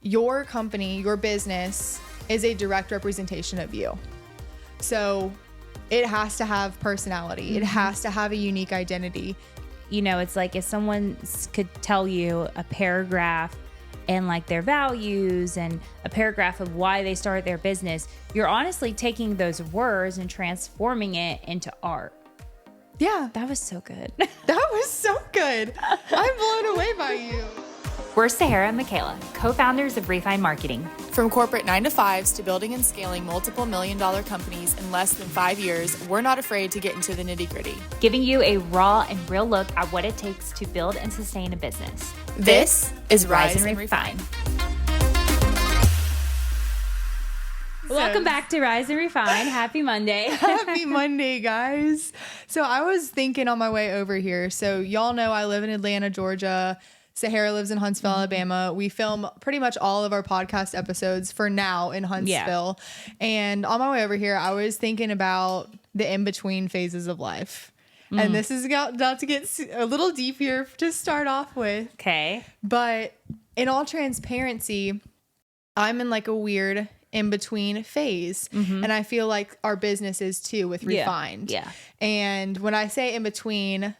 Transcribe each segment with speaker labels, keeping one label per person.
Speaker 1: your company, your business is a direct representation of you. So it has to have personality. It has to have a unique identity.
Speaker 2: You know, it's like if someone could tell you a paragraph and like their values and a paragraph of why they started their business, you're honestly taking those words and transforming it into art.
Speaker 1: Yeah.
Speaker 2: That was so good.
Speaker 1: That was so good. I'm blown away by you.
Speaker 3: We're Sahara and Michaela, co-founders of Refine Marketing.
Speaker 4: From corporate 9-to-5s to building and scaling multiple million-dollar companies in less than 5 years, we're not afraid to get into the nitty-gritty.
Speaker 3: Giving you a raw and real look at what it takes to build and sustain a business.
Speaker 4: This is Rise and Refine.
Speaker 2: Welcome back to Rise and Refine. Happy Monday.
Speaker 1: Happy Monday, guys. So I was thinking on my way over here. So y'all know I live in Atlanta, Georgia. Sahara lives in Huntsville, Alabama. We film pretty much all of our podcast episodes for now in Huntsville. Yeah. And on my way over here, I was thinking about the in-between phases of life. And this is about to get a little deep here to start off with.
Speaker 2: Okay.
Speaker 1: But in all transparency, I'm in like a weird in-between phase. And I feel like our business is too with Refined.
Speaker 2: Yeah.
Speaker 1: And when I say in between,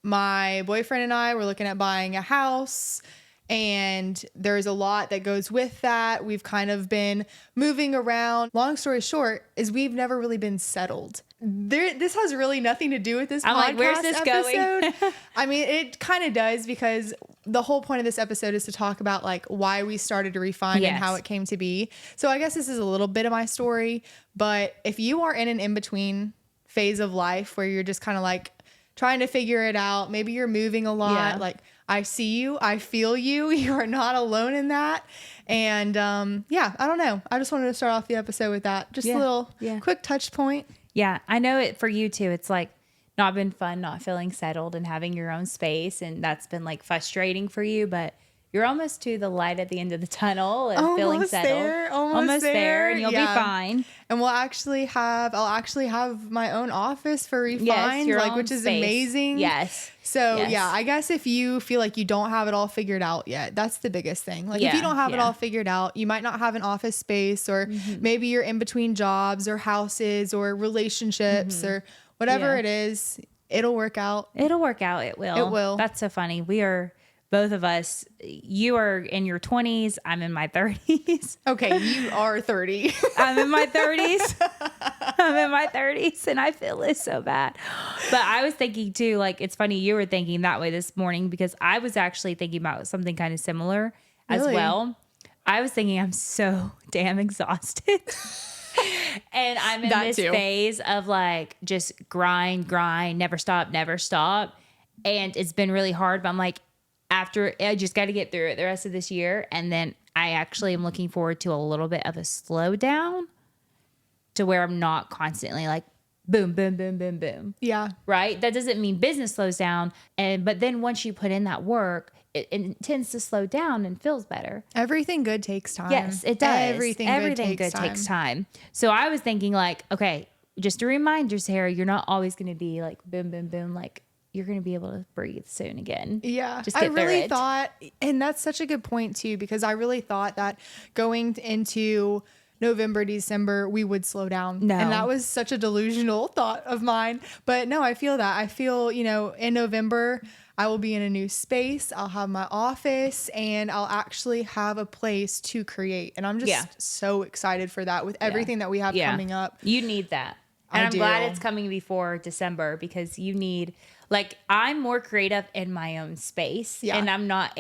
Speaker 1: my boyfriend and I were looking at buying a house, and there's a lot that goes with that. We've kind of been moving around. Long story short is we've never really been settled. This has really nothing to do with this podcast
Speaker 2: like, where's this
Speaker 1: episode.
Speaker 2: going?
Speaker 1: I mean, it kind of does, because the whole point of this episode is to talk about like why we started to Refine and how it came to be. So I guess this is a little bit of my story, but if you are in an in-between phase of life where you're just kind of like trying to figure it out, maybe you're moving a lot, like I see you, I feel you, you are not alone in that. And I don't know. I just wanted to start off the episode with that. Just a little quick touch point.
Speaker 2: Yeah, I know it for you too. It's like not been fun, not feeling settled and having your own space. And that's been like frustrating for you, but you're almost to the light at the end of the tunnel and feeling settled. Almost there, and you'll be fine.
Speaker 1: And I'll actually have my own office for Refined, which is amazing.
Speaker 2: Yes.
Speaker 1: So I guess if you feel like you don't have it all figured out yet, that's the biggest thing. Like if you don't have it all figured out, you might not have an office space, or maybe you're in between jobs or houses or relationships or whatever it is. It'll work out.
Speaker 2: It'll work out. It will.
Speaker 1: It will.
Speaker 2: That's so funny. We are both of us. You are in your 20s. I'm in my 30s.
Speaker 1: Okay, you are 30.
Speaker 2: I'm in my 30s. I'm in my 30s, and I feel it so bad. But I was thinking too, like, it's funny you were thinking that way this morning, because I was actually thinking about something kind of similar as well. I was thinking I'm so damn exhausted. And I'm in this phase of like just grind, never stop. And it's been really hard, but I'm like, after I just got to get through it the rest of this year. And then I actually am looking forward to a little bit of a slowdown to where I'm not constantly like boom, boom, boom, boom, boom.
Speaker 1: Yeah.
Speaker 2: Right. That doesn't mean business slows down. But then once you put in that work, it tends to slow down and feels better.
Speaker 1: Everything good takes time.
Speaker 2: Yes, it does.
Speaker 1: Everything good
Speaker 2: takes time. So I was thinking like, okay, just a reminder, Sarah, you're not always going to be like boom, boom, boom, like you're going to be able to breathe soon again.
Speaker 1: Yeah.
Speaker 2: Just get
Speaker 1: I really
Speaker 2: through it.
Speaker 1: thought, and that's such a good point too, because I really thought that going into November, December, we would slow down.
Speaker 2: No.
Speaker 1: And that was such a delusional thought of mine. But no, I feel that. I feel, in November, I will be in a new space. I'll have my office, and I'll actually have a place to create. And I'm just so excited for that with everything that we have coming up.
Speaker 2: You need that. And I'm glad it's coming before December, because you need, like, I'm more creative in my own space, and I'm not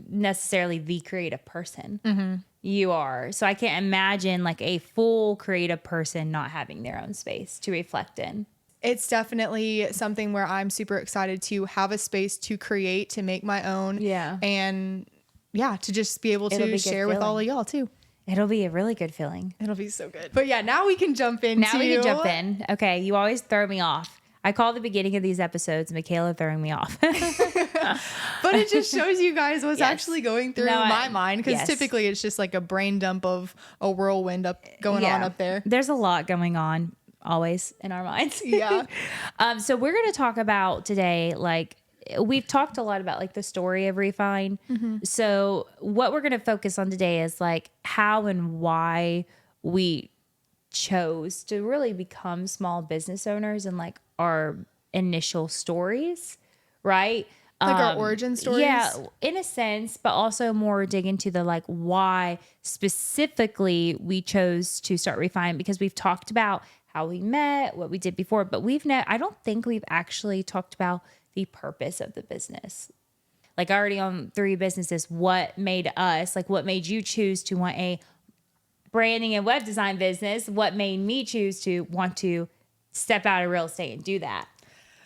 Speaker 2: necessarily the creative person. Mm-hmm. You are. So I can't imagine like a full creative person not having their own space to reflect in.
Speaker 1: It's definitely something where I'm super excited to have a space to create, to make my own.
Speaker 2: Yeah.
Speaker 1: And to just be able to share with all of y'all too.
Speaker 2: It'll be a really good feeling.
Speaker 1: It'll be so good. But now we can jump into.
Speaker 2: Okay. You always throw me off. I call the beginning of these episodes Michaela throwing me off.
Speaker 1: But it just shows you guys what's actually going through my mind, because typically it's just like a brain dump of a whirlwind going on up there.
Speaker 2: There's a lot going on always in our minds.
Speaker 1: Yeah.
Speaker 2: So we're going to talk about today, like, we've talked a lot about like the story of Refine. So what we're going to focus on today is like how and why we chose to really become small business owners and like our initial stories, right?
Speaker 1: Like our origin stories?
Speaker 2: Yeah, in a sense, but also more dig into the like why specifically we chose to start Refine, because we've talked about how we met, what we did before, but I don't think we've actually talked about the purpose of the business. Like already on 3 businesses, what made us, like what made you choose to want a branding and web design business? What made me choose to want to step out of real estate and do that?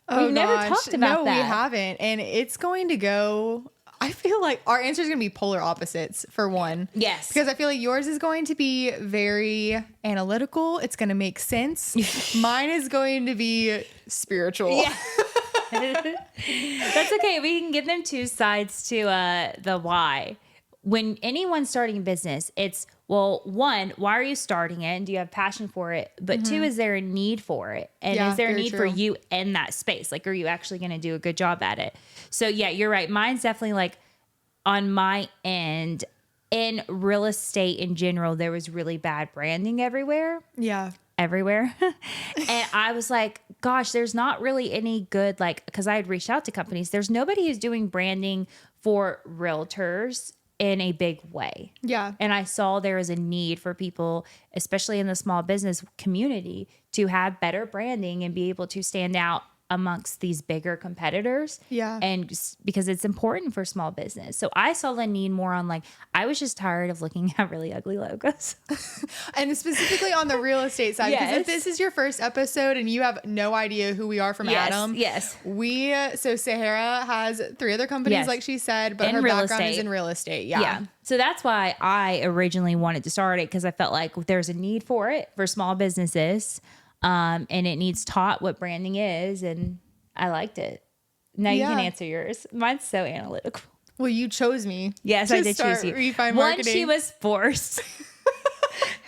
Speaker 2: We've never talked about that.
Speaker 1: No, we haven't. And it's going to go, I feel like our answer is going to be polar opposites for one.
Speaker 2: Yes.
Speaker 1: Because I feel like yours is going to be very analytical. It's going to make sense. Mine is going to be spiritual.
Speaker 2: Yeah. That's okay. We can give them 2 sides to the why. When anyone's starting a business, it's, well, 1, why are you starting it? And do you have passion for it? But 2, is there a need for it? And is there a need for you in that space? Like, are you actually going to do a good job at it? So yeah, you're right. Mine's definitely like on my end in real estate in general, there was really bad branding everywhere.
Speaker 1: Yeah.
Speaker 2: Everywhere. And I was like, gosh, there's not really any good, like, because I had reached out to companies. There's nobody who's doing branding for realtors in a big way.
Speaker 1: Yeah.
Speaker 2: And I saw there is a need for people, especially in the small business community, to have better branding and be able to stand out amongst these bigger competitors.
Speaker 1: Yeah.
Speaker 2: And because it's important for small business. So I saw the need more on like, I was just tired of looking at really ugly logos.
Speaker 1: And specifically on the real estate side, because
Speaker 2: Yes.
Speaker 1: if this is your first episode and you have no idea who we are from Adam,
Speaker 2: Yes.
Speaker 1: so Sahara has 3 other companies,
Speaker 2: Yes.
Speaker 1: like she said, but
Speaker 2: In
Speaker 1: her
Speaker 2: real
Speaker 1: background is
Speaker 2: estate.
Speaker 1: in real estate.
Speaker 2: Yeah. So that's why I originally wanted to start it, because I felt like there's a need for it for small businesses. And it needs taught what branding is. And I liked it. Now you can answer yours. Mine's so analytical.
Speaker 1: Well, you chose me.
Speaker 2: Yes,
Speaker 1: to
Speaker 2: I did choose
Speaker 1: start
Speaker 2: you.
Speaker 1: Refine
Speaker 2: One,
Speaker 1: Marketing.
Speaker 2: she was forced.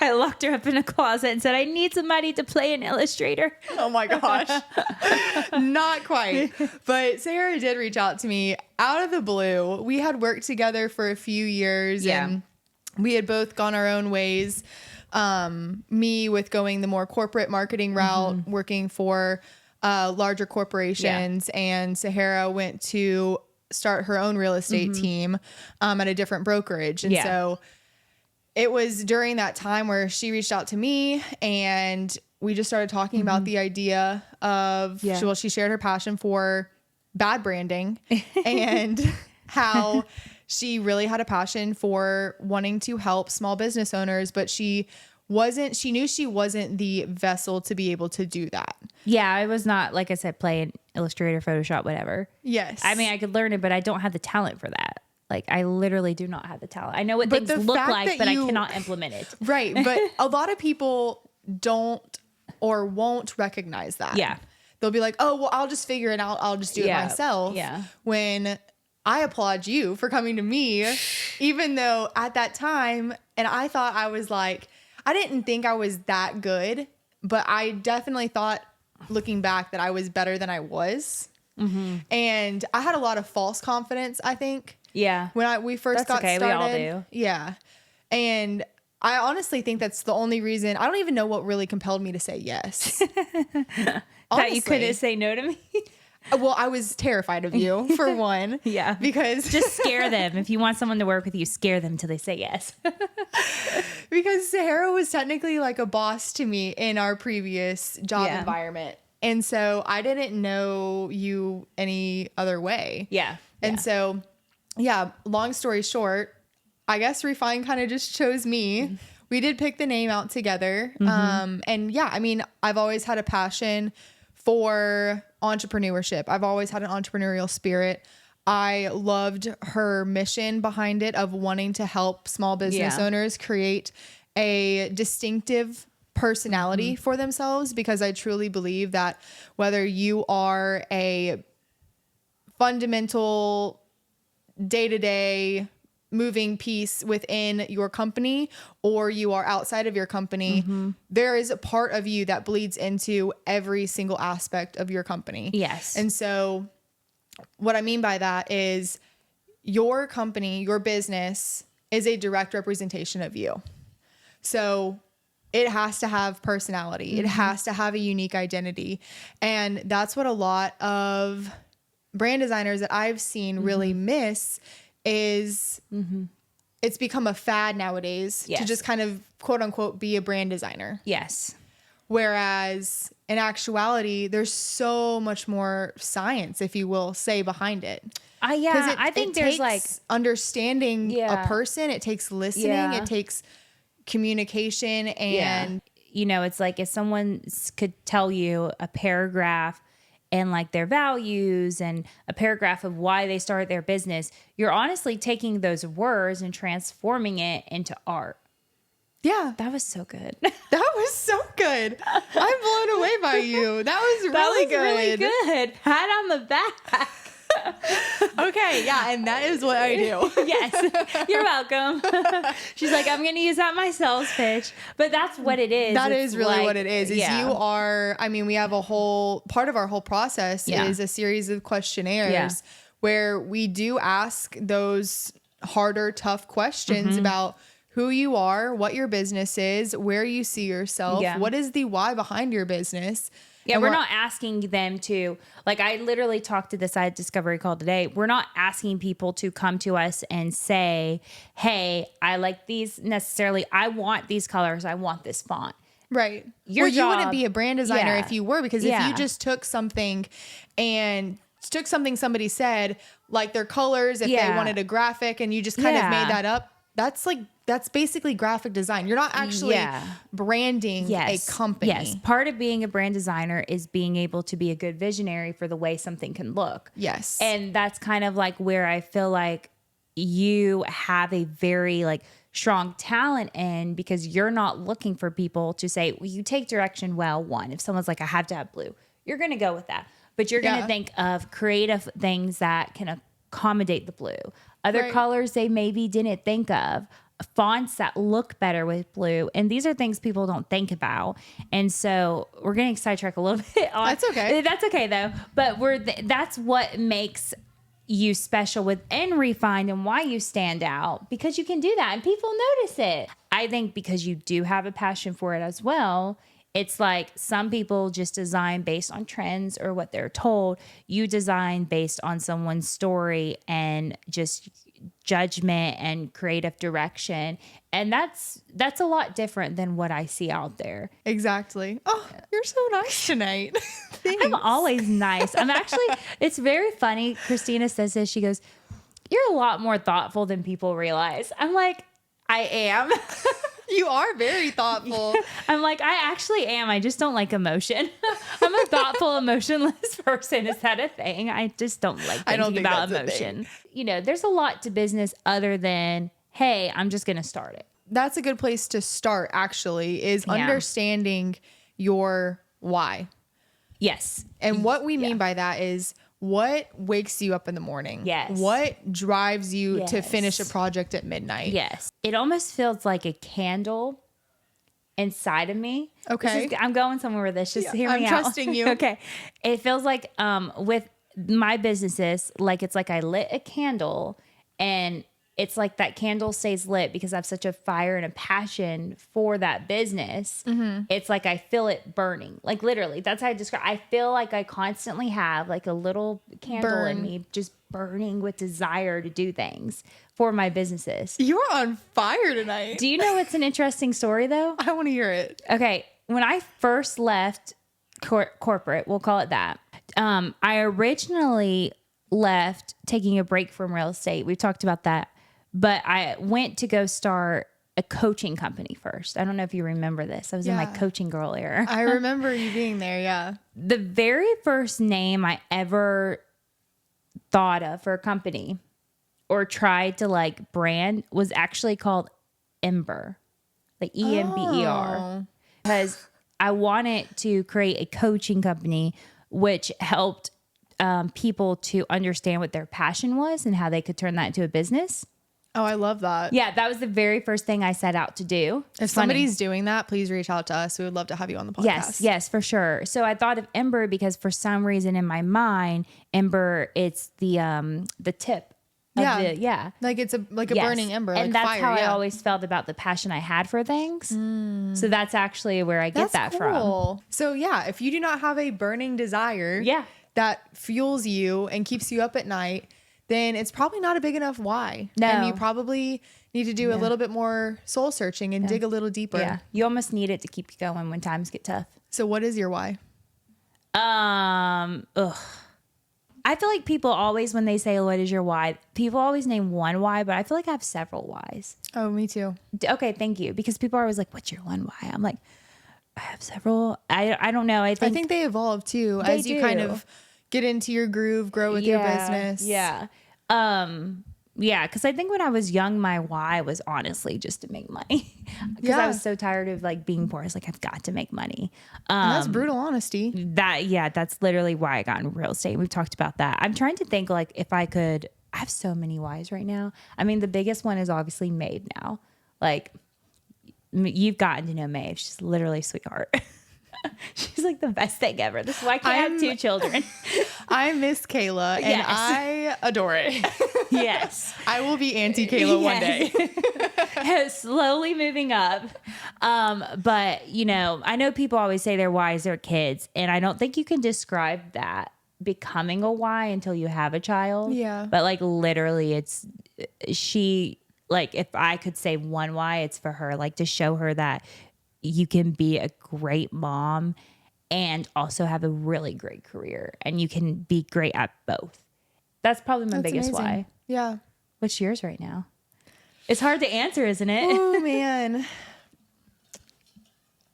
Speaker 2: I locked her up in a closet and said, I need somebody to play an illustrator.
Speaker 1: Oh my gosh. Not quite. But Sarah did reach out to me out of the blue. We had worked together for a few years and we had both gone our own ways. Me with going the more corporate marketing route, working for larger corporations, and Sahara went to start her own real estate team at a different brokerage. And so it was during that time where she reached out to me and we just started talking about the idea of, well, she shared her passion for bad branding and how she really had a passion for wanting to help small business owners, but she knew she wasn't the vessel to be able to do that.
Speaker 2: Yeah, I was not, like I said, playing Illustrator, Photoshop, whatever.
Speaker 1: Yes.
Speaker 2: I mean, I could learn it, but I don't have the talent for that. Like, I literally do not have the talent. I know what things look like, but I cannot implement it.
Speaker 1: Right. But a lot of people don't or won't recognize that.
Speaker 2: Yeah.
Speaker 1: They'll be like, oh, well, I'll just figure it out. I'll just do it myself.
Speaker 2: Yeah.
Speaker 1: When I applaud you for coming to me, even though at that time, and I thought I was like, I didn't think I was that good, but I definitely thought, looking back, that I was better than I was. And I had a lot of false confidence, I think.
Speaker 2: Yeah.
Speaker 1: When we first got started.
Speaker 2: We all do.
Speaker 1: Yeah. And I honestly think that's the only reason. I don't even know what really compelled me to say yes.
Speaker 2: That you couldn't say no to me?
Speaker 1: Well, I was terrified of you, for one.
Speaker 2: Yeah.
Speaker 1: Because
Speaker 2: just scare them. If you want someone to work with you, scare them till they say yes.
Speaker 1: Because Sahara was technically like a boss to me in our previous job environment. And so I didn't know you any other way.
Speaker 2: Yeah.
Speaker 1: And so, long story short, I guess Refine kind of just chose me. We did pick the name out together. And yeah, I mean, I've always had a passion for entrepreneurship. I've always had an entrepreneurial spirit. I loved her mission behind it of wanting to help small business owners create a distinctive personality for themselves, because I truly believe that whether you are a fundamental day-to-day moving piece within your company or you are outside of your company, there is a part of you that bleeds into every single aspect of your company.
Speaker 2: Yes.
Speaker 1: And so what I mean by that is your company, your business is a direct representation of you. So it has to have personality. It has to have a unique identity. And that's what a lot of brand designers that I've seen really miss is it's become a fad nowadays to just kind of quote unquote be a brand designer.
Speaker 2: Yes.
Speaker 1: Whereas in actuality, there's so much more science, if you will, say behind it.
Speaker 2: I think there's like
Speaker 1: understanding a person. It takes listening.
Speaker 2: Yeah.
Speaker 1: It takes communication. And
Speaker 2: you know, it's like if someone could tell you a paragraph and like their values and a paragraph of why they started their business, you're honestly taking those words and transforming it into art.
Speaker 1: yeah,
Speaker 2: That was so good.
Speaker 1: that was so good. I'm blown away by you. That was really good.
Speaker 2: Really good. Pat on the back.
Speaker 1: Okay, yeah, and that is what I do.
Speaker 2: Yes, you're welcome. She's like, I'm going to use that my sales pitch, but that's what it is.
Speaker 1: That
Speaker 2: It's
Speaker 1: is really
Speaker 2: like,
Speaker 1: what it is. You are, I mean, we have a whole part of our whole process is a series of questionnaires where we do ask those harder, tough questions about who you are, what your business is, where you see yourself, what is the why behind your business.
Speaker 2: Yeah,
Speaker 1: And
Speaker 2: we're not asking them to, like, I literally talked to this at Discovery Call today. We're not asking people to come to us and say, hey, I like these necessarily. I want these colors. I want this font.
Speaker 1: Right.
Speaker 2: Your
Speaker 1: you wouldn't be a brand designer
Speaker 2: Yeah.
Speaker 1: if you were, because if you just took something somebody said, like their colors, if they wanted a graphic and you just kind of made that up, that's basically graphic design. You're not actually branding a company.
Speaker 2: Yes. Part of being a brand designer is being able to be a good visionary for the way something can look.
Speaker 1: Yes.
Speaker 2: And that's kind of like where I feel like you have a very like strong talent in, because you're not looking for people to say, well, you take direction well. One, if someone's like, I have to have blue, you're going to go with that. But you're going to think of creative things that can accommodate the blue. Other colors they maybe didn't think of. Fonts that look better with blue. And these are things people don't think about. And so we're getting sidetracked a little bit on.
Speaker 1: That's okay.
Speaker 2: That's okay though. But that's what makes you special within Refined and why you stand out, because you can do that and people notice it. I think because you do have a passion for it as well. It's like some people just design based on trends or what they're told. You design based on someone's story and just judgment and creative direction. And that's a lot different than what I see out there.
Speaker 1: Exactly. Oh, you're so nice tonight.
Speaker 2: I'm always nice. I'm actually, it's very funny. Christina says this. She goes, you're a lot more thoughtful than people realize. I'm like, I am.
Speaker 1: You are very thoughtful.
Speaker 2: I'm like, I actually am. I just don't like emotion. I'm a thoughtful, emotionless person. Is that a thing? I just don't like thinking about emotion. You know, there's a lot to business other than, hey, I'm just going to start it.
Speaker 1: That's a good place to start, actually, is understanding your why.
Speaker 2: Yes.
Speaker 1: And what we mean by that is what wakes you up in the morning?
Speaker 2: Yes.
Speaker 1: What drives you to
Speaker 2: Yes.
Speaker 1: finish a project at midnight?
Speaker 2: Yes. It almost feels like a candle inside of me.
Speaker 1: Okay.
Speaker 2: I'm going somewhere with this. Just hear me
Speaker 1: I'm
Speaker 2: out.
Speaker 1: trusting you.
Speaker 2: Okay. It feels like with my businesses, like it's like I lit a candle and it's like that candle stays lit because I have such a fire and a passion for that business. Mm-hmm. It's like I feel it burning. Like literally, that's how I describe. I feel like I constantly have like a little candle in me just burning with desire to do things for my businesses.
Speaker 1: You're on fire tonight.
Speaker 2: Do you know what's an interesting story though?
Speaker 1: I want to hear it.
Speaker 2: Okay. When I first left corporate, we'll call it that. I originally left taking a break from real estate. We've talked about that. But I went to go start a coaching company first. I don't know if you remember this. I was in my coaching girl era.
Speaker 1: I remember you being there. Yeah.
Speaker 2: The very first name I ever thought of for a company or tried to like brand was actually called Ember, like EMBER, because I wanted to create a coaching company which helped people to understand what their passion was and how they could turn that into a business.
Speaker 1: Oh, I love that.
Speaker 2: Yeah, that was the very first thing I set out to do.
Speaker 1: If somebody's doing that, please reach out to us. We would love to have you on the podcast.
Speaker 2: Yes, for sure. So I thought of Ember because for some reason in my mind, Ember, it's the tip.
Speaker 1: Like it's a burning ember.
Speaker 2: And
Speaker 1: like
Speaker 2: that's
Speaker 1: fire,
Speaker 2: how I always felt about the passion I had for things. So that's actually where I get that from.
Speaker 1: So yeah, if you do not have a burning desire that fuels you and keeps you up at night, then it's probably not a big enough why.
Speaker 2: No.
Speaker 1: And you probably need to do a little bit more soul searching and dig a little deeper.
Speaker 2: Yeah. You almost need it to keep you going when times get tough.
Speaker 1: So what is your why?
Speaker 2: I feel like people always, when they say, what is your why? People always name one why, but I feel like I have several whys.
Speaker 1: Oh, me too.
Speaker 2: Okay, thank you. Because people are always like, what's your one why? I'm like, I have several. I don't know. I think
Speaker 1: they evolve too as you kind of get into your groove, grow with your business.
Speaker 2: Yeah. Yeah, because I think when I was young, my why was honestly just to make money. Because I was so tired of like being poor. I was like, I've got to make money.
Speaker 1: And that's brutal honesty.
Speaker 2: That's literally why I got in real estate. We've talked about that. I'm trying to think like if I could. I have so many whys right now. I mean, the biggest one is obviously Maeve now. Like, you've gotten to know Maeve. She's literally a sweetheart. She's like the best thing ever. This is why I can't have 2 children.
Speaker 1: I miss Kayla and I adore it.
Speaker 2: Yes.
Speaker 1: I will be Auntie Kayla one day.
Speaker 2: Slowly moving up. But, you know, I know people always say their whys are kids, and I don't think you can describe that becoming a why until you have a child.
Speaker 1: Yeah.
Speaker 2: But like literally like if I could say one why, it's for her, like to show her that you can be a great mom and also have a really great career, and you can be great at both. That's probably my biggest
Speaker 1: amazing.
Speaker 2: why.
Speaker 1: Yeah.
Speaker 2: What's yours right now? It's hard to answer, isn't it?
Speaker 1: Oh, man.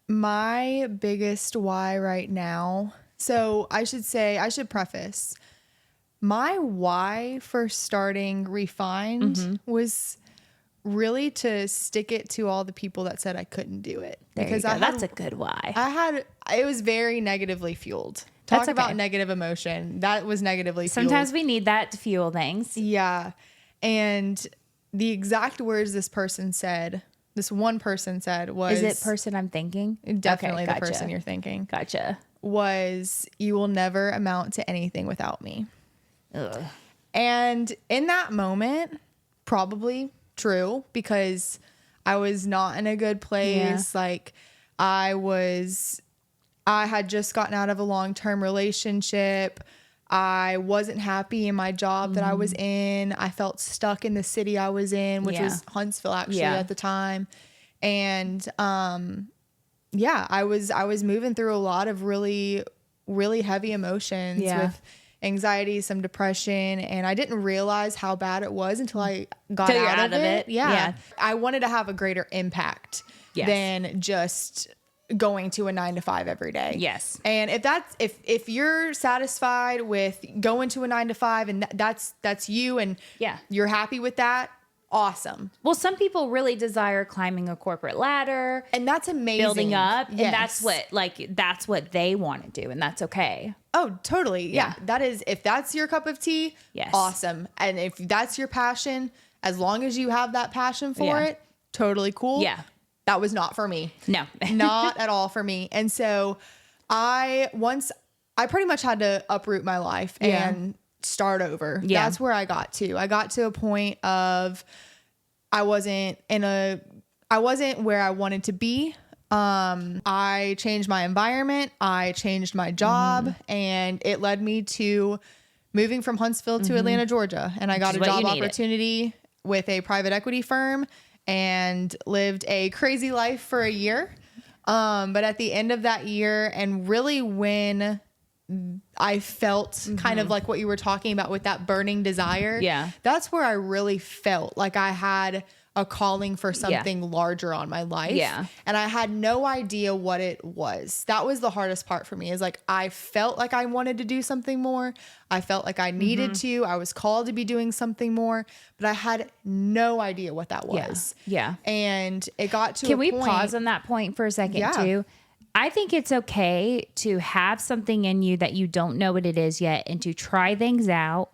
Speaker 1: My biggest why right now. So I should preface my why for starting Refined was really to stick it to all the people that said I couldn't do it.
Speaker 2: That's a good why.
Speaker 1: It was very negatively fueled. Talk about negative emotion. That was negatively fueled.
Speaker 2: Sometimes we need that to fuel things.
Speaker 1: Yeah. And the exact words this one person said was...
Speaker 2: Is it person I'm thinking?
Speaker 1: Definitely the person you're thinking.
Speaker 2: Gotcha.
Speaker 1: Was, you will never amount to anything without me.
Speaker 2: Ugh.
Speaker 1: And in that moment, probably true, because I was not in a good place. Yeah. Like I had just gotten out of a long-term relationship. I wasn't happy in my job that I was in. I felt stuck in the city I was in, which was Huntsville actually at the time. And I was moving through a lot of really, really heavy emotions with anxiety, some depression, and I didn't realize how bad it was until I got out of it. Yeah. I wanted to have a greater impact than just going to a 9-to-5 every day.
Speaker 2: Yes.
Speaker 1: And if you're satisfied with going to a 9-to-5 and that's you and you're happy with that, awesome.
Speaker 2: Well, some people really desire climbing a corporate ladder,
Speaker 1: and that's amazing.
Speaker 2: Building up, and that's what they want to do, and that's okay.
Speaker 1: Oh, totally. Yeah. That is, if that's your cup of tea, awesome. And if that's your passion, as long as you have that passion for it, totally cool.
Speaker 2: Yeah.
Speaker 1: That was not for me.
Speaker 2: No.
Speaker 1: Not at all for me. And so I pretty much had to uproot my life and start over. Yeah. That's where I got to. I got to a point of I wasn't where I wanted to be. I changed my environment. I changed my job, and it led me to moving from Huntsville to Atlanta, Georgia. And I got a job opportunity with a private equity firm and lived a crazy life for a year. But at the end of that year, and really when I felt kind of like what you were talking about with that burning desire.
Speaker 2: Yeah.
Speaker 1: That's where I really felt like I had a calling for something larger on my life.
Speaker 2: Yeah.
Speaker 1: And I had no idea what it was. That was the hardest part for me, is like, I felt like I wanted to do something more. I felt like I needed to. I was called to be doing something more, but I had no idea what that was.
Speaker 2: Yeah.
Speaker 1: And it got to a point.
Speaker 2: Can we pause on that point for a second too? I think it's okay to have something in you that you don't know what it is yet, and to try things out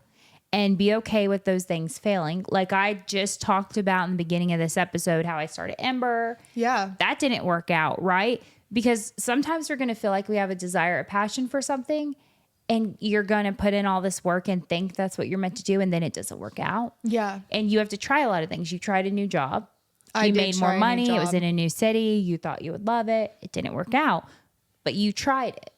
Speaker 2: and be okay with those things failing. Like I just talked about in the beginning of this episode, how I started Ember.
Speaker 1: Yeah.
Speaker 2: That didn't work out, right? Because sometimes we're going to feel like we have a desire, a passion for something, and you're going to put in all this work and think that's what you're meant to do, and then it doesn't work out.
Speaker 1: Yeah.
Speaker 2: And you have to try a lot of things. You tried a new job.
Speaker 1: I
Speaker 2: You
Speaker 1: did
Speaker 2: made
Speaker 1: try
Speaker 2: more
Speaker 1: a new
Speaker 2: money. It was
Speaker 1: job.
Speaker 2: in a new city. You thought you would love it. It didn't work out, but you tried it.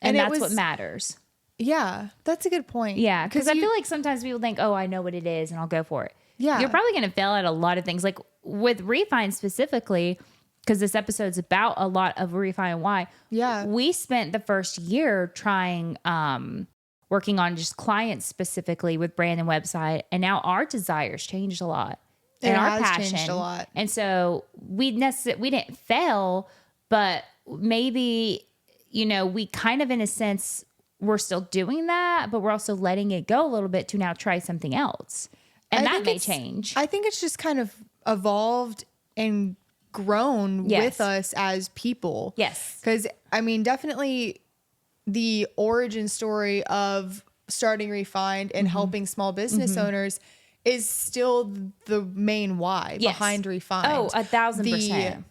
Speaker 2: And
Speaker 1: it
Speaker 2: that's
Speaker 1: was-
Speaker 2: what matters.
Speaker 1: Yeah. That's a good point.
Speaker 2: Yeah. Because I
Speaker 1: you-
Speaker 2: feel like sometimes people think, oh, I know what it is and I'll go for it.
Speaker 1: Yeah.
Speaker 2: You're probably going to fail at a lot of things. Like with Refine specifically, because this episode's about a lot of Refine why.
Speaker 1: Yeah.
Speaker 2: We spent the first year trying, working on just clients specifically with brand and website. And now our desires changed a lot. And
Speaker 1: It
Speaker 2: our
Speaker 1: has
Speaker 2: passion
Speaker 1: changed a lot.
Speaker 2: And so we didn't fail, but maybe, you know, we kind of in a sense, we're still doing that, but we're also letting it go a little bit to now try something else. And
Speaker 1: I
Speaker 2: that
Speaker 1: think
Speaker 2: may
Speaker 1: it's-
Speaker 2: change.
Speaker 1: I think it's just kind of evolved and grown
Speaker 2: Yes.
Speaker 1: with us as people.
Speaker 2: Yes.
Speaker 1: Because, I mean, definitely the origin story of starting Refined and helping small business owners is still the main why
Speaker 2: Yes.
Speaker 1: behind Refined.
Speaker 2: Oh, 1,000%.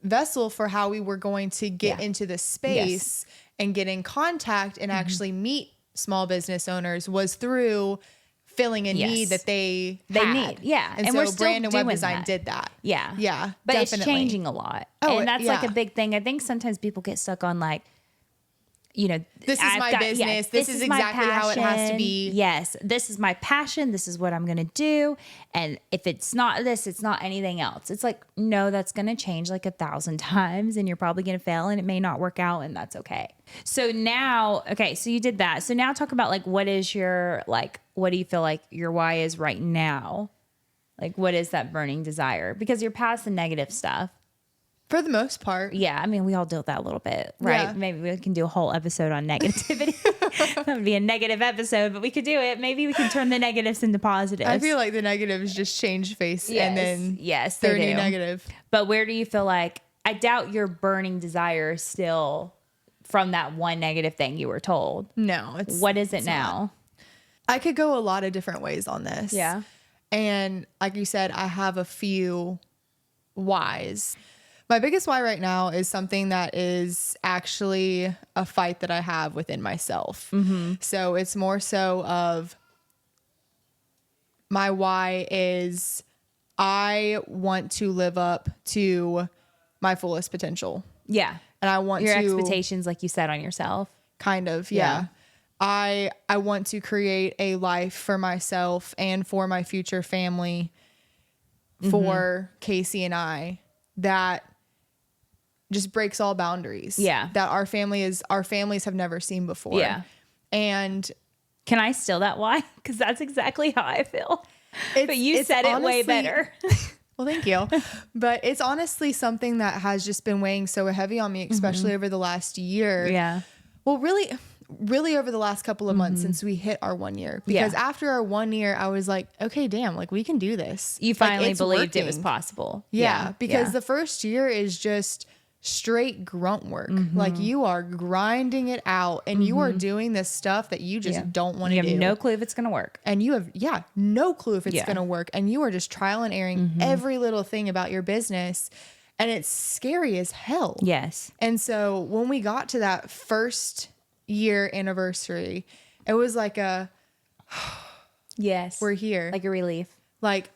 Speaker 1: Vessel for how we were going to get
Speaker 2: Yeah.
Speaker 1: into this space and get in contact and actually meet small business owners was through filling a
Speaker 2: Yes.
Speaker 1: need that they
Speaker 2: They
Speaker 1: had.
Speaker 2: need, yeah.
Speaker 1: And,
Speaker 2: And
Speaker 1: so
Speaker 2: we're still
Speaker 1: brand and web
Speaker 2: doing
Speaker 1: design
Speaker 2: that.
Speaker 1: did that.
Speaker 2: Yeah.
Speaker 1: Yeah.
Speaker 2: But
Speaker 1: definitely.
Speaker 2: it's changing a lot.
Speaker 1: Oh,
Speaker 2: and that's like
Speaker 1: yeah.
Speaker 2: a big thing. I think sometimes people get stuck on like, you know,
Speaker 1: This is
Speaker 2: I've
Speaker 1: my
Speaker 2: got-
Speaker 1: business. This is
Speaker 2: my
Speaker 1: exactly how it has to
Speaker 2: passion.
Speaker 1: be.
Speaker 2: Yes. This is my passion. This is what I'm going to do. And if it's not this, it's not anything else. It's like, no, that's going to change like 1,000 times and you're probably going to fail and it may not work out and that's okay. So now, okay, so you did that. So now talk about like, what is your, like, what do you feel like your why is right now? Like, what is that burning desire? Because you're past the negative stuff.
Speaker 1: For the most part.
Speaker 2: Yeah, I mean, we all deal with that a little bit, right?
Speaker 1: Yeah.
Speaker 2: Maybe we can do a whole episode on negativity. That would be a negative episode, but we could do it. Maybe we can turn the negatives into positives.
Speaker 1: I feel like the negatives just change face and then
Speaker 2: yes,
Speaker 1: they're
Speaker 2: they
Speaker 1: new
Speaker 2: do.
Speaker 1: negative.
Speaker 2: But where do you feel like, I doubt your burning desire is still from that one negative thing you were told.
Speaker 1: No, it's
Speaker 2: What is it
Speaker 1: it's
Speaker 2: now?
Speaker 1: not. I could go a lot of different ways on this.
Speaker 2: Yeah.
Speaker 1: And like you said, I have a few whys. My biggest why right now is something that is actually a fight that I have within myself. So it's more so of my why is I want to live up to my fullest potential.
Speaker 2: Yeah.
Speaker 1: And I want
Speaker 2: Your
Speaker 1: to
Speaker 2: expectations, like you said on yourself.
Speaker 1: kind of,
Speaker 2: Yeah.
Speaker 1: yeah. I want to create a life for myself and for my future family, for Casey and I, that just breaks all boundaries.
Speaker 2: Yeah.
Speaker 1: That our families have never seen before.
Speaker 2: Yeah.
Speaker 1: And
Speaker 2: Can I steal that why? Because that's exactly how I feel.
Speaker 1: it's,
Speaker 2: But you
Speaker 1: it's
Speaker 2: said it way
Speaker 1: honestly-
Speaker 2: better.
Speaker 1: Well, thank you. But it's honestly something that has just been weighing so heavy on me, especially over the last year.
Speaker 2: Yeah.
Speaker 1: Well, really over the last couple of months since we hit our 1 year. Because
Speaker 2: Yeah.
Speaker 1: after our 1 year, I was like, okay, damn, like we can do this.
Speaker 2: You
Speaker 1: Like,
Speaker 2: finally
Speaker 1: it's
Speaker 2: believed it was
Speaker 1: working.
Speaker 2: possible.
Speaker 1: Yeah, because
Speaker 2: yeah.
Speaker 1: the first year is just straight grunt work. Like you are grinding it out and you are doing this stuff that you just don't want
Speaker 2: you
Speaker 1: to
Speaker 2: have
Speaker 1: do.
Speaker 2: no clue if it's going to work.
Speaker 1: And you have, no clue if it's
Speaker 2: Yeah.
Speaker 1: going to work. And you are just trial and erring every little thing about your business. And it's scary as hell.
Speaker 2: Yes.
Speaker 1: And so when we got to that first year anniversary, it was like
Speaker 2: Yes.
Speaker 1: we're here.
Speaker 2: Like a relief.
Speaker 1: Like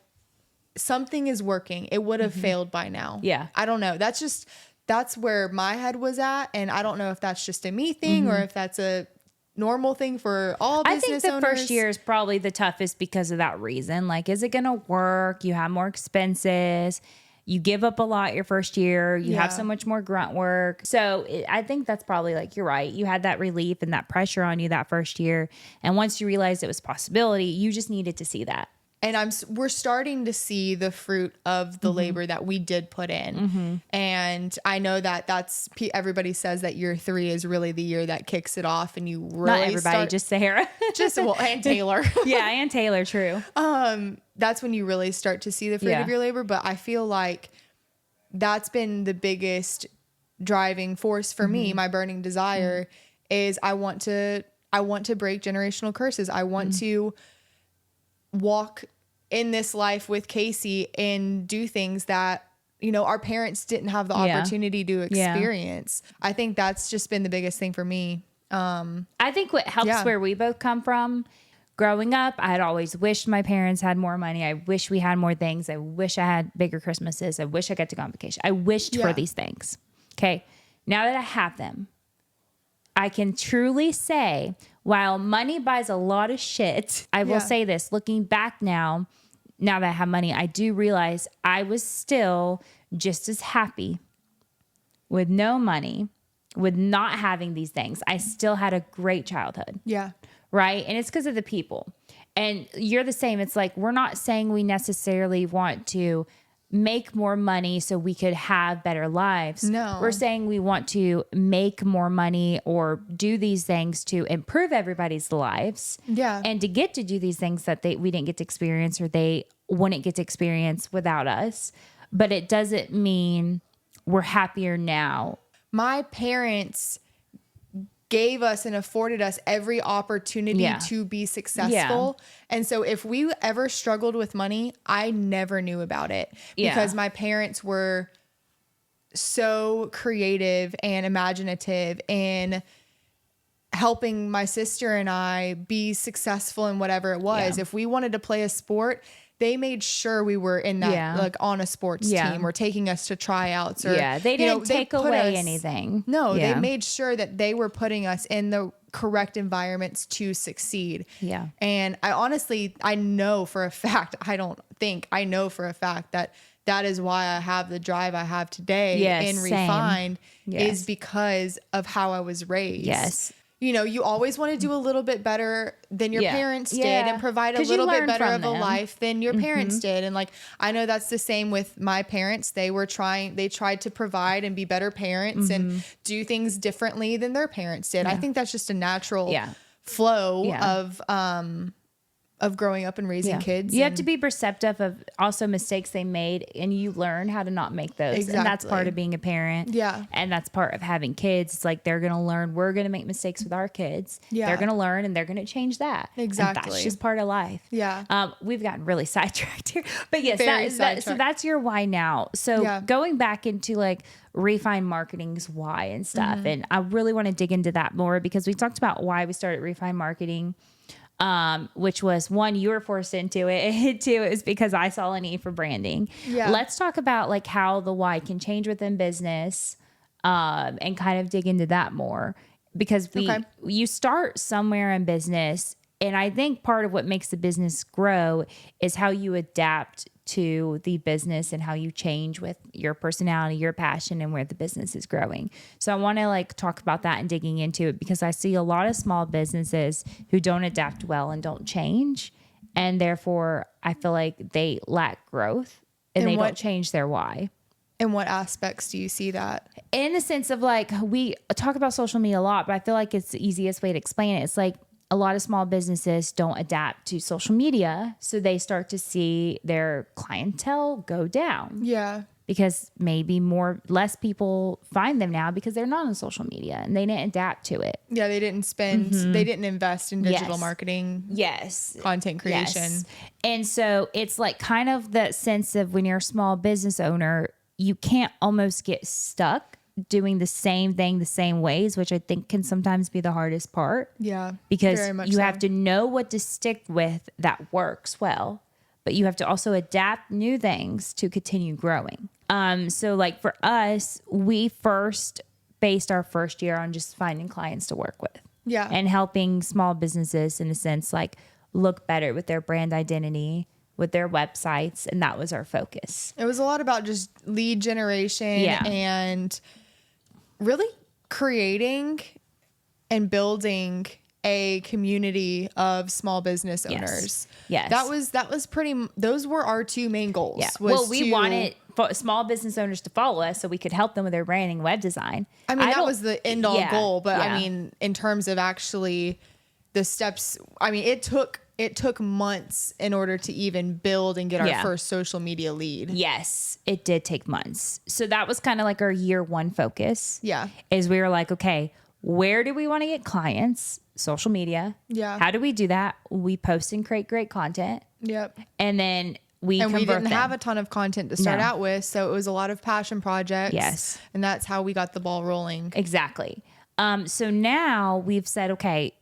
Speaker 1: something is working. It would have failed by now.
Speaker 2: Yeah.
Speaker 1: I don't know. That's where my head was at. And I don't know if that's just a me thing or if that's a normal thing for all
Speaker 2: I
Speaker 1: business
Speaker 2: think the
Speaker 1: owners.
Speaker 2: first year is probably the toughest because of that reason. Like, is it going to work? You have more expenses. You give up a lot your first year. You have
Speaker 1: Yeah.
Speaker 2: so much more grunt work. So I think that's probably like, you're right. You had that relief and that pressure on you that first year. And once you realized it was a possibility, you just needed to see that.
Speaker 1: And we're starting to see the fruit of the labor that we did put in. And I know that everybody says that year 3 is really the year that kicks it off and you really
Speaker 2: Not everybody, just Sahara.
Speaker 1: and Taylor.
Speaker 2: Yeah, and Taylor, true.
Speaker 1: That's when you really start to see the fruit
Speaker 2: Yeah.
Speaker 1: of your labor. But I feel like that's been the biggest driving force for me. My burning desire is I want to break generational curses. I want to walk in this life with Casey and do things that, you know, our parents didn't have the opportunity to experience. I think that's just been the biggest thing for me.
Speaker 2: I think what helps where we both come from, growing up, I had always wished my parents had more money. I wish we had more things. I wish I had bigger Christmases. I wish I got to go on vacation. I wished for these things. Okay. Now that I have them, I can truly say, while money buys a lot of shit, I will say this, looking back now that I have money, I do realize I was still just as happy with no money, with not having these things. I still had a great childhood.
Speaker 1: Yeah.
Speaker 2: Right. And it's because of the people. And you're the same. It's like, we're not saying we necessarily want to make more money so we could have better lives.
Speaker 1: No.
Speaker 2: We're saying we want to make more money or do these things to improve everybody's lives.
Speaker 1: Yeah.
Speaker 2: And to get to do these things that we didn't get to experience, or they wouldn't get to experience without us. But it doesn't mean we're happier now.
Speaker 1: My parents gave us and afforded us every opportunity to be successful. And so if we ever struggled with money, I never knew about it because my parents were so creative and imaginative in helping my sister and I be successful in whatever it was. If we wanted to play a sport, they made sure we were in that, like on a sports team, or taking us to tryouts, or
Speaker 2: they didn't take away anything.
Speaker 1: No, they made sure that they were putting us in the correct environments to succeed. Yeah. And I know for a fact, I know for a fact that is why I have the drive I have today in Refined is because of how I was raised.
Speaker 2: Yes.
Speaker 1: You know, you always want to do a little bit better than your parents did and provide a little bit better of a life than your parents did. And like, I know that's the same with my parents. They tried to provide and be better parents and do things differently than their parents did. I think that's just a natural flow of growing up and raising kids.
Speaker 2: You have to be perceptive of also mistakes they made, and you learn how to not make those. Exactly. And that's part of being a parent. Yeah. And that's part of having kids. It's like, they're going to learn. We're going to make mistakes with our kids. Yeah. They're going to learn, and they're going to change that. Exactly. And that's just part of life. Yeah. We've gotten really sidetracked here, but yes, so that's your why now. So going back into like Refined Marketing's why and stuff. And I really want to dig into that more, because we talked about why we started Refined Marketing. Which was, one, you were forced into it, and two, it was because I saw a need for branding. Yeah. Let's talk about like how the why can change within business, and kind of dig into that more, because you start somewhere in business. And I think part of what makes the business grow is how you adapt to the business and how you change with your personality, your passion, and where the business is growing. So I want to like talk about that and digging into it, because I see a lot of small businesses who don't adapt well and don't change. And therefore I feel like they lack growth and they don't change their why.
Speaker 1: In what aspects do you see that?
Speaker 2: In the sense of like, we talk about social media a lot, but I feel like it's the easiest way to explain it. It's like, a lot of small businesses don't adapt to social media, so they start to see their clientele go down. Yeah. Because maybe less people find them now because they're not on social media and they didn't adapt to it.
Speaker 1: Yeah, they didn't they didn't invest in digital marketing.
Speaker 2: Yes.
Speaker 1: Content creation.
Speaker 2: Yes. And so it's like kind of that sense of, when you're a small business owner, you can't almost get stuck doing the same thing the same ways, which I think can sometimes be the hardest part. Yeah. Because you have to know what to stick with that works well, but you have to also adapt new things to continue growing. So like for us, we first based our first year on just finding clients to work with. Yeah. And helping small businesses, in a sense, like look better with their brand identity, with their websites. And that was our focus.
Speaker 1: It was a lot about just lead generation and really creating and building a community of small business owners. Yes. Those were our two main goals.
Speaker 2: Yeah. Well, we wanted small business owners to follow us so we could help them with their branding, web design.
Speaker 1: I mean, that was the end all goal, but I mean, in terms of actually the steps, I mean, it took months in order to even build and get our first social media lead.
Speaker 2: Yes, it did take months. So that was kind of like our year one focus. Yeah. Is we were like, okay, where do we want to get clients? social media.
Speaker 1: Yeah.
Speaker 2: How do we do that? We post and create great content.
Speaker 1: Yep.
Speaker 2: And then we
Speaker 1: didn't
Speaker 2: them.
Speaker 1: have a ton of content to start out with, so it was a lot of passion projects.
Speaker 2: Yes.
Speaker 1: And that's how we got the ball rolling.
Speaker 2: Exactly. So now we've said, okay,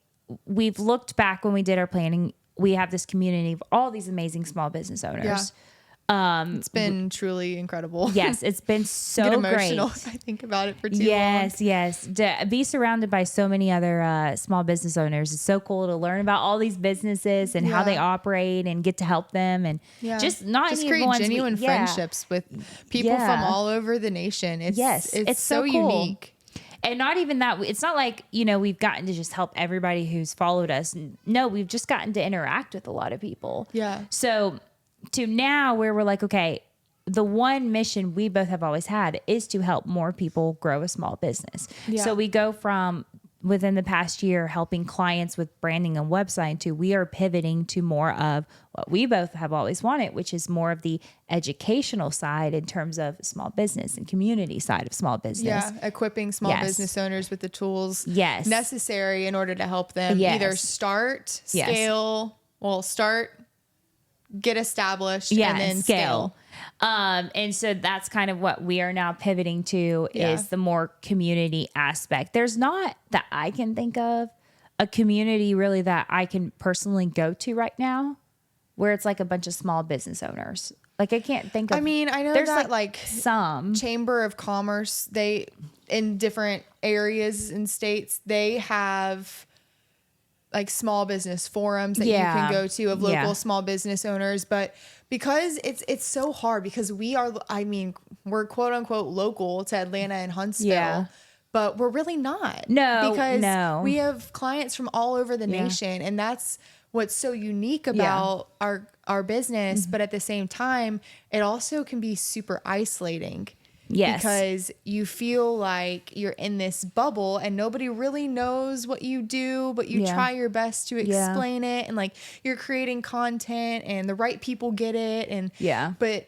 Speaker 2: we've looked back when we did our planning. We have this community of all these amazing small business owners.
Speaker 1: Yeah. It's been truly incredible.
Speaker 2: Yes, it's been so
Speaker 1: Get emotional
Speaker 2: great.
Speaker 1: if I think about it for too long.
Speaker 2: Yes. To be surrounded by so many other small business owners. It's so cool to learn about all these businesses and how they operate and get to help them and just
Speaker 1: create genuine friendships with people from all over the nation. It's so cool. Unique.
Speaker 2: And not even that, it's not like, we've gotten to just help everybody who's followed us. No, we've just gotten to interact with a lot of people.
Speaker 1: Yeah.
Speaker 2: So to now where we're like, okay, the one mission we both have always had is to help more people grow a small business.
Speaker 1: Yeah.
Speaker 2: So we go from within the past year helping clients with branding and website to we are pivoting to more of what we both have always wanted, which is more of the educational side in terms of small business and community side of small business.
Speaker 1: Yeah, equipping small business owners with the tools necessary in order to help them either start, scale, get established, and then scale.
Speaker 2: And so that's kind of what we are now pivoting to is the more community aspect. There's not that I can think of a community really that I can personally go to right now where it's like a bunch of small business owners. Like I can't think of.
Speaker 1: I mean, I know
Speaker 2: there's
Speaker 1: that like
Speaker 2: some
Speaker 1: Chamber of Commerce, they in different areas and states, they have like small business forums that you can go to of local small business owners. But because it's so hard because we're quote unquote local to Atlanta and Huntsville, but we're really not.
Speaker 2: No,
Speaker 1: because we have clients from all over the nation, and that's what's so unique about our business. But at the same time, it also can be super isolating.
Speaker 2: Yes.
Speaker 1: Because you feel like you're in this bubble and nobody really knows what you do, but you try your best to explain it, and like you're creating content and the right people get it. And but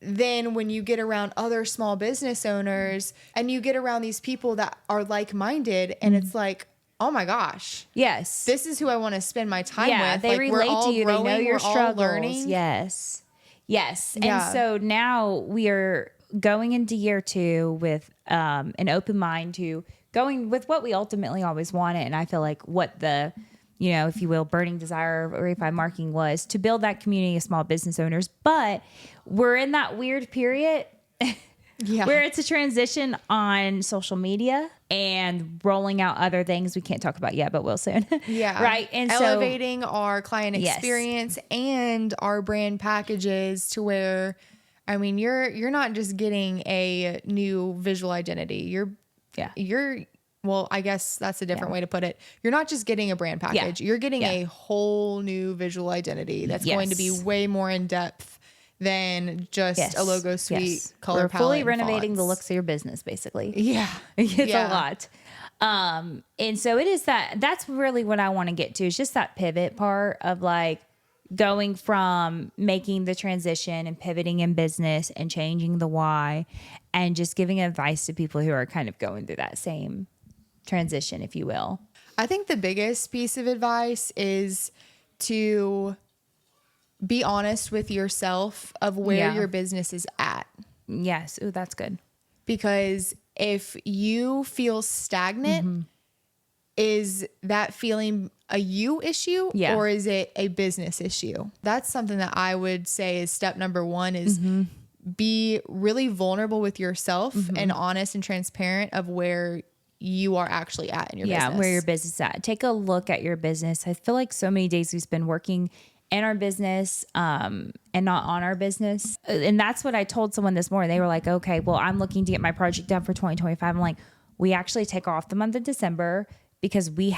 Speaker 1: then when you get around other small business owners and you get around these people that are like-minded, and it's like, oh my gosh.
Speaker 2: Yes.
Speaker 1: This is who I want to spend my time with.
Speaker 2: They
Speaker 1: like,
Speaker 2: relate to you.
Speaker 1: Growing,
Speaker 2: they know your struggles.
Speaker 1: Learning.
Speaker 2: Yes. And so now we are going into year 2 with an open mind to going with what we ultimately always wanted. And I feel like what the, if you will, burning desire of Refi Marketing was to build that community of small business owners. But we're in that weird period where it's a transition on social media and rolling out other things we can't talk about yet, but will soon. Right. And
Speaker 1: elevating our client experience and our brand packages to where, I mean, you're not just getting a new visual identity. Well, I guess that's a different way to put it. You're not just getting a brand package. You're getting a whole new visual identity that's going to be way more in depth than just a logo suite, color
Speaker 2: We're
Speaker 1: palette.
Speaker 2: fully renovating the looks of your business, basically.
Speaker 1: Yeah.
Speaker 2: It's a lot. And so it is that's really what I want to get to, is just that pivot part of like, going from making the transition and pivoting in business and changing the why and just giving advice to people who are kind of going through that same transition, if you will.
Speaker 1: I think the biggest piece of advice is to be honest with yourself of where your business is at.
Speaker 2: Yes. Ooh, that's good.
Speaker 1: Because if you feel stagnant, is that feeling a you issue or is it a business issue? That's something that I would say is step number 1 is be really vulnerable with yourself and honest and transparent of where you are actually at in your business.
Speaker 2: Yeah, where your business is at. Take a look at your business. I feel like so many days we spend working in our business and not on our business. And that's what I told someone this morning. They were like, okay, well, I'm looking to get my project done for 2025. I'm like, we actually take off the month of December because we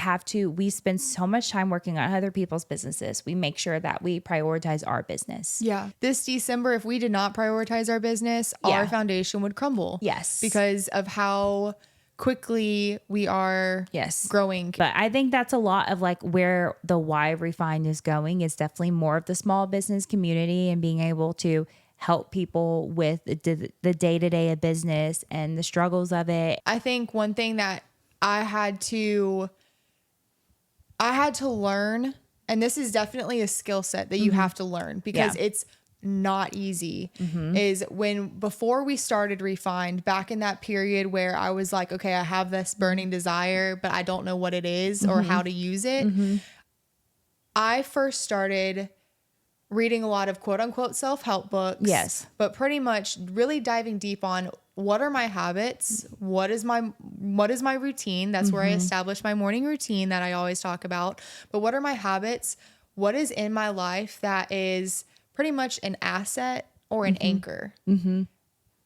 Speaker 2: spend so much time working on other people's businesses. We make sure that we prioritize our business.
Speaker 1: Yeah. This December, if we did not prioritize our business, our foundation would crumble.
Speaker 2: Yes.
Speaker 1: Because of how quickly we are growing.
Speaker 2: But I think that's a lot of like where the why Refined is going is definitely more of the small business community and being able to help people with the day-to-day of business and the struggles of it.
Speaker 1: I think one thing that I had to I had to learn, and this is definitely a skill set that you have to learn because it's not easy, is before we started Refined, back in that period where I was like, okay, I have this burning desire, but I don't know what it is or how to use it. I first started reading a lot of quote unquote self-help books.
Speaker 2: Yes.
Speaker 1: But pretty much really diving deep on what are my habits? What is my routine? That's where I establish my morning routine that I always talk about. But what are my habits? What is in my life that is pretty much an asset or an anchor?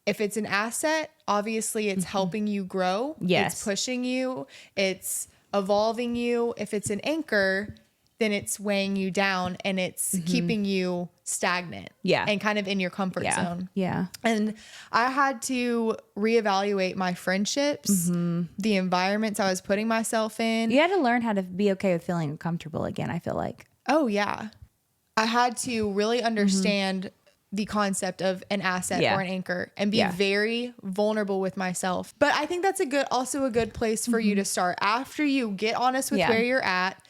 Speaker 1: If it's an asset, obviously it's helping you grow.
Speaker 2: Yes.
Speaker 1: It's pushing you. It's evolving you. If it's an anchor, then it's weighing you down and it's keeping you stagnant.
Speaker 2: Yeah.
Speaker 1: And kind of in your comfort zone.
Speaker 2: Yeah.
Speaker 1: And I had to reevaluate my friendships, the environments I was putting myself in.
Speaker 2: You had to learn how to be okay with feeling uncomfortable again, I feel like.
Speaker 1: Oh, yeah. I had to really understand the concept of an asset or an anchor and be very vulnerable with myself. But I think that's also a good place for you to start. After you get honest with where you're at,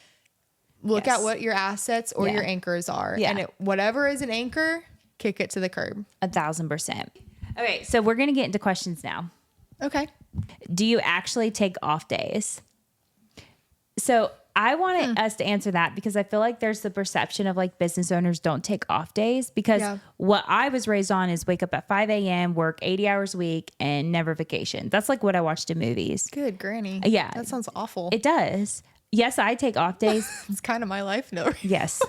Speaker 1: look at what your assets or your anchors are.
Speaker 2: Yeah.
Speaker 1: And whatever is an anchor, kick it to the curb.
Speaker 2: 1,000%. Okay, so we're going to get into questions now.
Speaker 1: Okay.
Speaker 2: Do you actually take off days? So I wanted us to answer that because I feel like there's the perception of like business owners don't take off days because what I was raised on is wake up at 5 a.m., work 80 hours a week and never vacation. That's like what I watched in movies.
Speaker 1: Good granny.
Speaker 2: Yeah.
Speaker 1: That sounds awful.
Speaker 2: It does. Yes, I take off days.
Speaker 1: It's kind of my life though.
Speaker 2: Yes.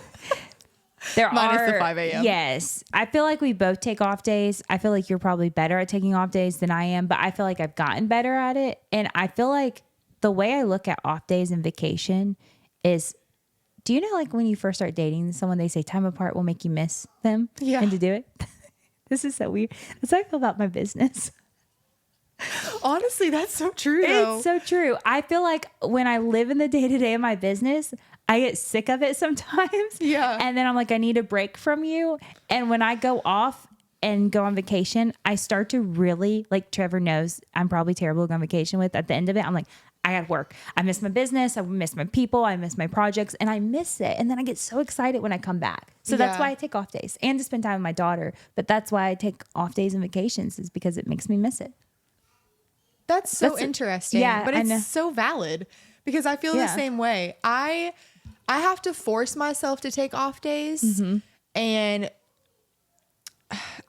Speaker 2: There
Speaker 1: Minus the 5 a.m.
Speaker 2: Yes. I feel like we both take off days. I feel like you're probably better at taking off days than I am, but I feel like I've gotten better at it. And I feel like the way I look at off days and vacation is, do you know, like when you first start dating someone, they say time apart will make you miss them and to do it. This is so weird. That's how I feel about my business.
Speaker 1: Honestly, that's so true though.
Speaker 2: It's so true. I feel like when I live in the day-to-day of my business, I get sick of it sometimes.
Speaker 1: Yeah.
Speaker 2: And then I'm like, I need a break from you. And when I go off and go on vacation, I start to really, like Trevor knows, I'm probably terrible to go on vacation with. At the end of it, I'm like, I gotta work. I miss my business. I miss my people. I miss my projects and I miss it. And then I get so excited when I come back. So that's why I take off days and to spend time with my daughter. But that's why I take off days and vacations is because it makes me miss it.
Speaker 1: That's so interesting.
Speaker 2: Yeah,
Speaker 1: but it's so valid because I feel the same way. I have to force myself to take off days and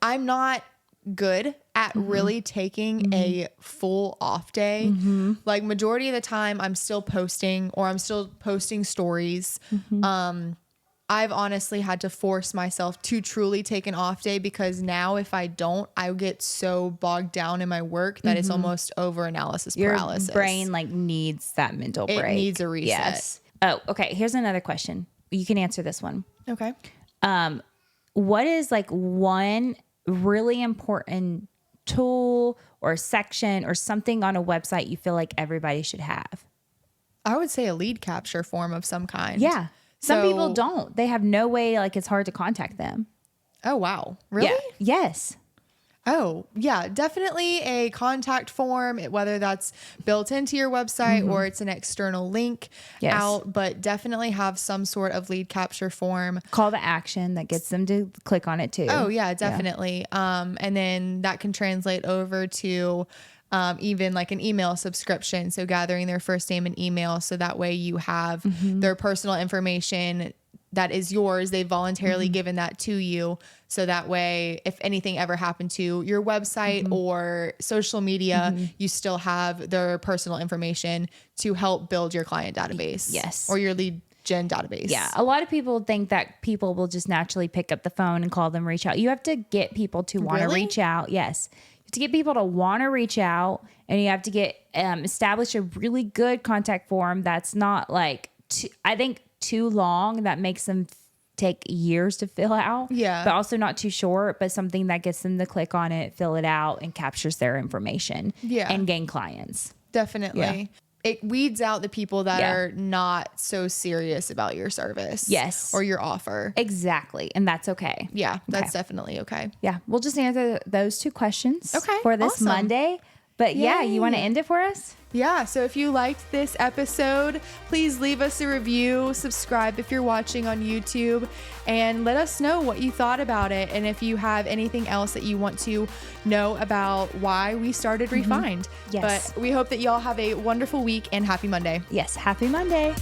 Speaker 1: I'm not good at really taking a full off day. Like majority of the time I'm still posting or I'm still posting stories. I've honestly had to force myself to truly take an off day because now if I don't, I get so bogged down in my work that it's almost over analysis paralysis.
Speaker 2: Your brain like needs that mental break.
Speaker 1: It needs a reset.
Speaker 2: Yes. Oh, okay. Here's another question. You can answer this one.
Speaker 1: Okay.
Speaker 2: What is like one really important tool or section or something on a website you feel like everybody should have?
Speaker 1: I would say a lead capture form of some kind.
Speaker 2: Yeah. Some people don't. They have no way, like it's hard to contact them.
Speaker 1: Oh, wow. Really?
Speaker 2: Yeah. Yes.
Speaker 1: Oh, yeah, definitely a contact form, whether that's built into your website or it's an external link out, but definitely have some sort of lead capture form.
Speaker 2: Call to action that gets them to click on it too.
Speaker 1: Oh, yeah, definitely. And then that can translate over to even like an email subscription. So gathering their first name and email. So that way you have their personal information that is yours. They've voluntarily given that to you. So that way, if anything ever happened to your website or social media, you still have their personal information to help build your client database.
Speaker 2: Yes.
Speaker 1: Or your lead gen database.
Speaker 2: Yeah. A lot of people think that people will just naturally pick up the phone and call them, reach out. You have to get people to want to reach out. Yes. To get people to want to reach out, and you have to get establish a really good contact form that's not like too long that makes them take years to fill out.
Speaker 1: Yeah.
Speaker 2: But also not too short, but something that gets them to click on it, fill it out, and captures their information.
Speaker 1: Yeah.
Speaker 2: And gain clients.
Speaker 1: Definitely.
Speaker 2: Yeah.
Speaker 1: It weeds out the people that are not so serious about your service.
Speaker 2: Yes.
Speaker 1: Or your offer.
Speaker 2: Exactly. And that's okay.
Speaker 1: Yeah, that's definitely okay.
Speaker 2: Yeah. We'll just answer those two questions
Speaker 1: Okay,
Speaker 2: for this
Speaker 1: awesome.
Speaker 2: Monday. But yeah, you want to end it for us?
Speaker 1: Yeah, so if you liked this episode, please leave us a review, subscribe if you're watching on YouTube, and let us know what you thought about it. And if you have anything else that you want to know about why we started Refined.
Speaker 2: Yes.
Speaker 1: But we hope that y'all have a wonderful week and happy Monday.
Speaker 2: Yes, happy Monday.